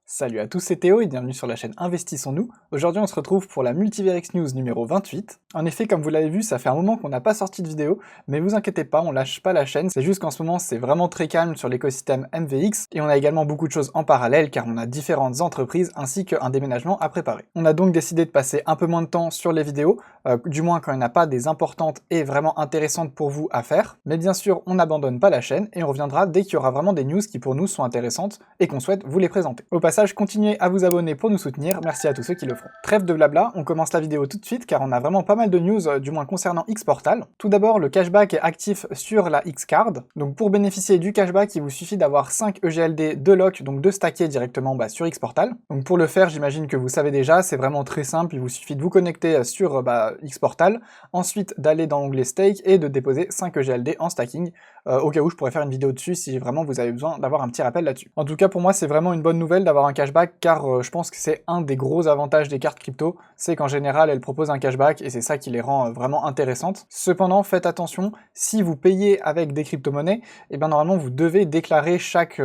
Salut à tous, c'est Théo et bienvenue sur la chaîne Investissons-nous. Aujourd'hui on se retrouve pour la Multiverix News numéro 28. En effet, comme vous l'avez vu, ça fait un moment qu'on n'a pas sorti de vidéo, mais vous inquiétez pas, on lâche pas la chaîne, c'est juste qu'en ce moment c'est vraiment très calme sur l'écosystème MVX, et on a également beaucoup de choses en parallèle car on a différentes entreprises ainsi qu'un déménagement à préparer. On a donc décidé de passer un peu moins de temps sur les vidéos, du moins quand il n'y en a pas des importantes et vraiment intéressantes pour vous à faire, mais bien sûr on n'abandonne pas la chaîne et on reviendra dès qu'il y aura vraiment des news qui pour nous sont intéressantes et qu'on souhaite vous les présenter. Au passage, continuez à vous abonner pour nous soutenir, merci à tous ceux qui le feront. Trêve de blabla, on commence la vidéo tout de suite car on a vraiment pas mal de news, du moins concernant Xportal. Tout d'abord, le cashback est actif sur la Xcard. Donc pour bénéficier du cashback, il vous suffit d'avoir 5 EGLD de lock, donc de stacker directement sur Xportal. Donc pour le faire, j'imagine que vous savez déjà, c'est vraiment très simple, il vous suffit de vous connecter sur Xportal, ensuite d'aller dans l'onglet stake et de déposer 5 EGLD en stacking, au cas où je pourrais faire une vidéo dessus si vraiment vous avez besoin d'avoir un petit rappel là-dessus. En tout cas pour moi c'est vraiment une bonne nouvelle d'avoir un cashback car je pense que c'est un des gros avantages des cartes crypto, c'est qu'en général elles proposent un cashback et c'est ça qui les rend vraiment intéressantes. Cependant faites attention, si vous payez avec des crypto-monnaies, et bien normalement vous devez déclarer chaque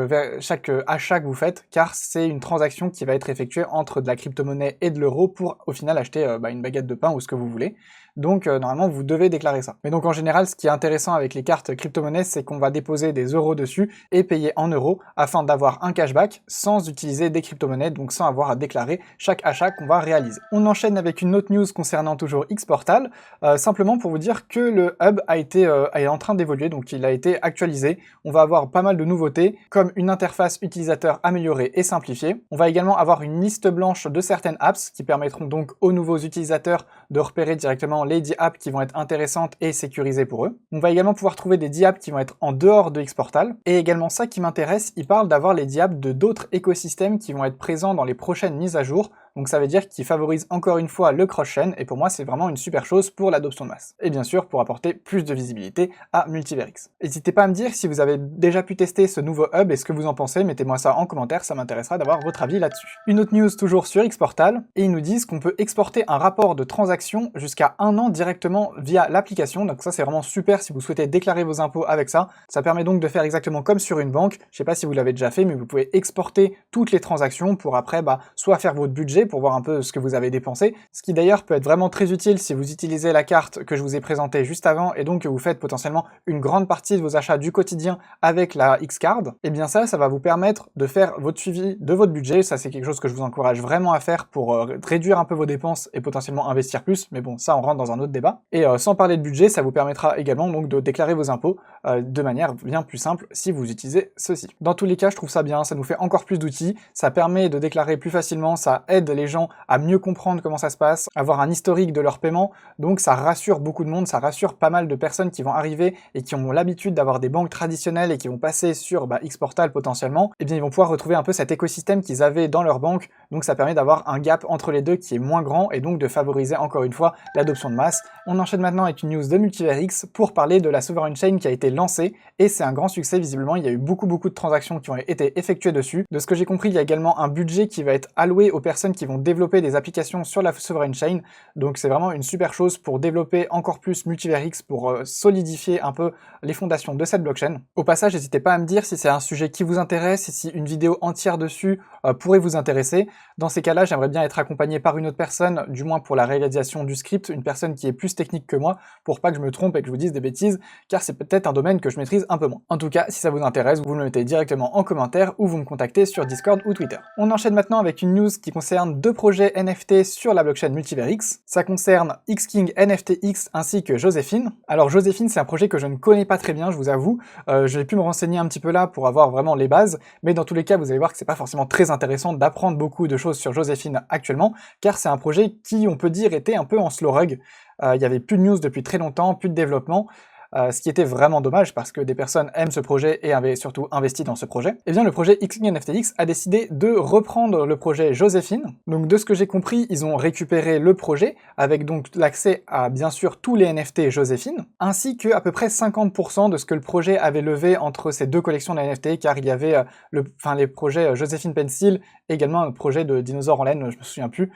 achat que vous faites car c'est une transaction qui va être effectuée entre de la crypto-monnaie et de l'euro pour au final acheter une baguette de pain ou ce que vous voulez. Donc normalement vous devez déclarer ça. Mais donc en général ce qui est intéressant avec les cartes crypto-monnaies c'est qu'on va déposer des euros dessus et payer en euros afin d'avoir un cashback sans utiliser des crypto-monnaies, donc sans avoir à déclarer chaque achat qu'on va réaliser. On enchaîne avec une autre news concernant toujours Xportal, simplement pour vous dire que le hub est en train d'évoluer, donc il a été actualisé. On va avoir pas mal de nouveautés comme une interface utilisateur améliorée et simplifiée. On va également avoir une liste blanche de certaines apps qui permettront donc aux nouveaux utilisateurs de repérer directement les 10 apps qui vont être intéressantes et sécurisées pour eux. On va également pouvoir trouver des 10 apps qui vont être en dehors de Xportal. Et également ça qui m'intéresse, il parle d'avoir les 10 apps de d'autres écosystèmes qui vont être présents dans les prochaines mises à jour. Donc ça veut dire qu'ils favorisent encore une fois le cross-chain, et pour moi c'est vraiment une super chose pour l'adoption de masse. Et bien sûr pour apporter plus de visibilité à Multiverix. N'hésitez pas à me dire si vous avez déjà pu tester ce nouveau hub et ce que vous en pensez, mettez-moi ça en commentaire, ça m'intéressera d'avoir votre avis là-dessus. Une autre news toujours sur Xportal, et ils nous disent qu'on peut exporter un rapport de transaction jusqu'à 1 an directement via l'application, donc ça c'est vraiment super si vous souhaitez déclarer vos impôts avec ça. Ça permet donc de faire exactement comme sur une banque, je sais pas si vous l'avez déjà fait, mais vous pouvez exporter toutes les transactions pour après soit faire votre budget pour voir un peu ce que vous avez dépensé, ce qui d'ailleurs peut être vraiment très utile si vous utilisez la carte que je vous ai présentée juste avant et donc que vous faites potentiellement une grande partie de vos achats du quotidien avec la Xcard. Et bien ça va vous permettre de faire votre suivi de votre budget, ça c'est quelque chose que je vous encourage vraiment à faire pour réduire un peu vos dépenses et potentiellement investir plus, mais bon ça on rentre dans un autre débat. Et sans parler de budget, ça vous permettra également donc de déclarer vos impôts de manière bien plus simple si vous utilisez ceci. Dans tous les cas je trouve ça bien, ça nous fait encore plus d'outils, ça permet de déclarer plus facilement, ça aide les gens à mieux comprendre comment ça se passe, avoir un historique de leur paiement, donc ça rassure beaucoup de monde, ça rassure pas mal de personnes qui vont arriver et qui ont l'habitude d'avoir des banques traditionnelles et qui vont passer sur Xportal potentiellement, et bien ils vont pouvoir retrouver un peu cet écosystème qu'ils avaient dans leur banque, donc ça permet d'avoir un gap entre les deux qui est moins grand et donc de favoriser encore une fois l'adoption de masse. On enchaîne maintenant avec une news de Multiverix pour parler de la Sovereign Chain qui a été lancée, et c'est un grand succès visiblement, il y a eu beaucoup de transactions qui ont été effectuées dessus. De ce que j'ai compris, il y a également un budget qui va être alloué aux personnes qui vont développer des applications sur la Sovereign Chain, donc c'est vraiment une super chose pour développer encore plus Multiverix, pour solidifier un peu les fondations de cette blockchain. Au passage, n'hésitez pas à me dire si c'est un sujet qui vous intéresse et si une vidéo entière dessus pourrait vous intéresser. Dans ces cas-là, j'aimerais bien être accompagné par une autre personne, du moins pour la réalisation du script, une personne qui est plus technique que moi, pour pas que je me trompe et que je vous dise des bêtises, car c'est peut-être un domaine que je maîtrise un peu moins. En tout cas, si ça vous intéresse, vous me le mettez directement en commentaire ou vous me contactez sur Discord ou Twitter. On enchaîne maintenant avec une news qui concerne deux projets NFT sur la blockchain Multiverix. Ça concerne Xking NFTX ainsi que Joséphine. Alors Joséphine, c'est un projet que je ne connais pas très bien, je vous avoue. J'ai pu me renseigner un petit peu là pour avoir vraiment les bases, mais dans tous les cas, vous allez voir que c'est pas forcément très intéressant d'apprendre beaucoup de choses sur Joséphine actuellement, car c'est un projet qui, on peut dire, était un peu en slow rug. Il y avait plus de news depuis très longtemps, plus de développement. Ce qui était vraiment dommage parce que des personnes aiment ce projet et avaient surtout investi dans ce projet. Et bien le projet Xking NFTX a décidé de reprendre le projet Joséphine. Donc de ce que j'ai compris, ils ont récupéré le projet avec donc l'accès à bien sûr tous les NFT Joséphine, ainsi que à peu près 50% de ce que le projet avait levé entre ces deux collections de NFT, car il y avait les projets Joséphine Pencil et également un projet de dinosaures en laine, je me souviens plus.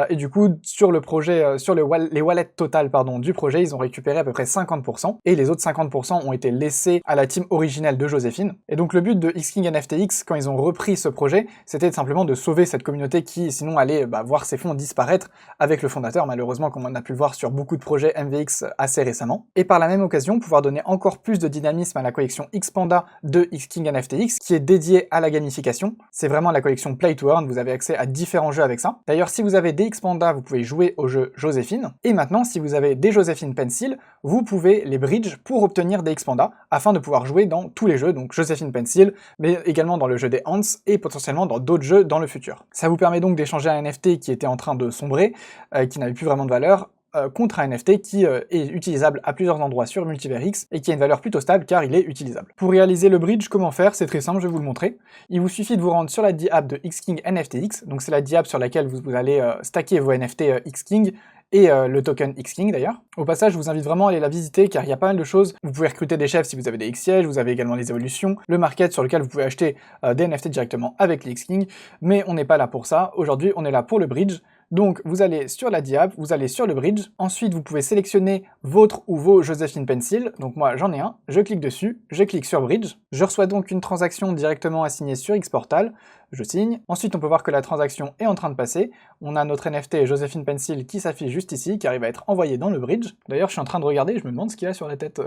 Et du coup sur le projet, les wallets total du projet, ils ont récupéré à peu près 50%. et les autres 50% ont été laissés à la team originelle de Joséphine. Et donc le but de Xking NFTX, quand ils ont repris ce projet, c'était simplement de sauver cette communauté qui sinon allait voir ses fonds disparaître avec le fondateur, malheureusement, comme on a pu le voir sur beaucoup de projets MVX assez récemment. Et par la même occasion, pouvoir donner encore plus de dynamisme à la collection Xpanda de Xking NFTX, qui est dédiée à la gamification. C'est vraiment la collection Play to Earn, vous avez accès à différents jeux avec ça. D'ailleurs, si vous avez des Xpanda, vous pouvez jouer au jeu Joséphine. Et maintenant, si vous avez des Joséphine Pencil, vous pouvez les bridge pour obtenir des Xpanda, afin de pouvoir jouer dans tous les jeux, donc Joséphine Pencil, mais également dans le jeu des Ants, et potentiellement dans d'autres jeux dans le futur. Ça vous permet donc d'échanger un NFT qui était en train de sombrer, qui n'avait plus vraiment de valeur, contre un NFT qui est utilisable à plusieurs endroits sur MultiverX et qui a une valeur plutôt stable car il est utilisable. Pour réaliser le bridge, comment faire? C'est très simple, je vais vous le montrer. Il vous suffit de vous rendre sur la DApp de Xking NFTX, donc c'est la DApp sur laquelle vous allez stacker vos NFT Xking, et le token Xking d'ailleurs. Au passage, je vous invite vraiment à aller la visiter car il y a pas mal de choses. Vous pouvez recruter des chefs si vous avez des X-sièges, vous avez également les évolutions, le market sur lequel vous pouvez acheter des NFT directement avec les Xking, mais on n'est pas là pour ça. Aujourd'hui, on est là pour le bridge. Donc vous allez sur la DApp, vous allez sur le bridge, ensuite vous pouvez sélectionner votre ou vos Joséphine Pencil, donc moi j'en ai un, je clique dessus, je clique sur bridge, je reçois donc une transaction directement assignée sur Xportal, je signe, ensuite on peut voir que la transaction est en train de passer, on a notre NFT Joséphine Pencil qui s'affiche juste ici, car il va être envoyé dans le bridge. D'ailleurs je suis en train de regarder, je me demande ce qu'il y a sur la tête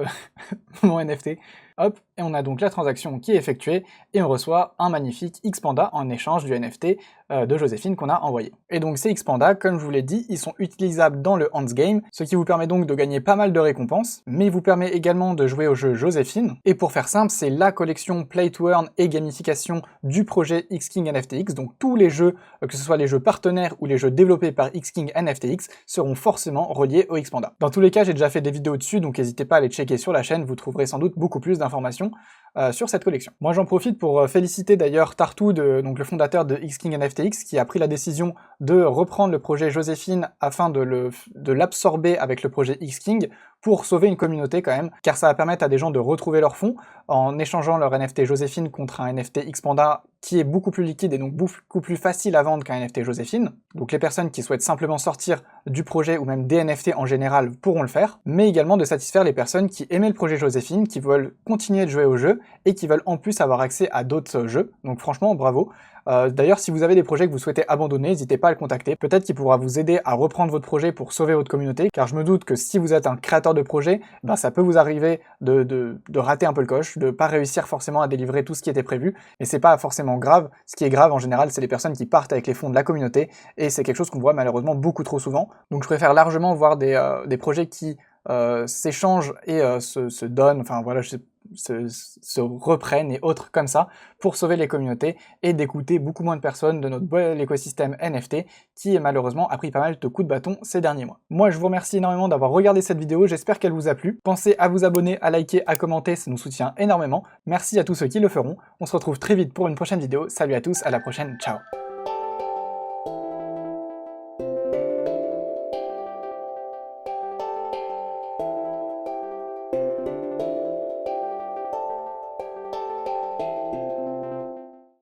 mon NFT. Hop, et on a donc la transaction qui est effectuée, et on reçoit un magnifique Xpanda en échange du NFT de Joséphine qu'on a envoyé. Et donc ces Xpanda, comme je vous l'ai dit, ils sont utilisables dans le Ants Game, ce qui vous permet donc de gagner pas mal de récompenses, mais il vous permet également de jouer au jeu Joséphine, et pour faire simple, c'est la collection Play to Earn et gamification du projet Xking NFTX, donc tous les jeux, que ce soit les jeux partenaires ou les jeux développés par Xking NFTX, seront forcément reliés au Xpanda. Dans tous les cas, j'ai déjà fait des vidéos dessus, donc n'hésitez pas à les checker sur la chaîne, vous trouverez sans doute beaucoup plus d'informations sur cette collection. Moi j'en profite pour féliciter d'ailleurs Tartou, donc le fondateur de Xking NFTX, qui a pris la décision de reprendre le projet Joséphine afin de l'absorber avec le projet Xking pour sauver une communauté quand même, car ça va permettre à des gens de retrouver leurs fonds en échangeant leur NFT Joséphine contre un NFT Xpanda qui est beaucoup plus liquide et donc beaucoup plus facile à vendre qu'un NFT Joséphine. Donc les personnes qui souhaitent simplement sortir du projet ou même des NFT en général pourront le faire, mais également de satisfaire les personnes qui aimaient le projet Joséphine, qui veulent continuer de jouer au jeu et qui veulent en plus avoir accès à d'autres jeux. Donc franchement, bravo. D'ailleurs, si vous avez des projets que vous souhaitez abandonner, n'hésitez pas à le contacter. Peut-être qu'il pourra vous aider à reprendre votre projet pour sauver votre communauté, car je me doute que si vous êtes un créateur de projet, ça peut vous arriver de rater un peu le coche, de pas réussir forcément à délivrer tout ce qui était prévu, et c'est pas forcément grave. Ce qui est grave en général, c'est les personnes qui partent avec les fonds de la communauté, et c'est quelque chose qu'on voit malheureusement beaucoup trop souvent. Donc je préfère largement voir des projets qui s'échangent et se donnent, enfin voilà, se reprennent et autres comme ça pour sauver les communautés et d'écouter beaucoup moins de personnes de notre bel écosystème NFT qui malheureusement a pris pas mal de coups de bâton ces derniers mois. Moi je vous remercie énormément d'avoir regardé cette vidéo, j'espère qu'elle vous a plu. Pensez à vous abonner, à liker, à commenter, ça nous soutient énormément. Merci à tous ceux qui le feront. On se retrouve très vite pour une prochaine vidéo. Salut à tous, à la prochaine, ciao.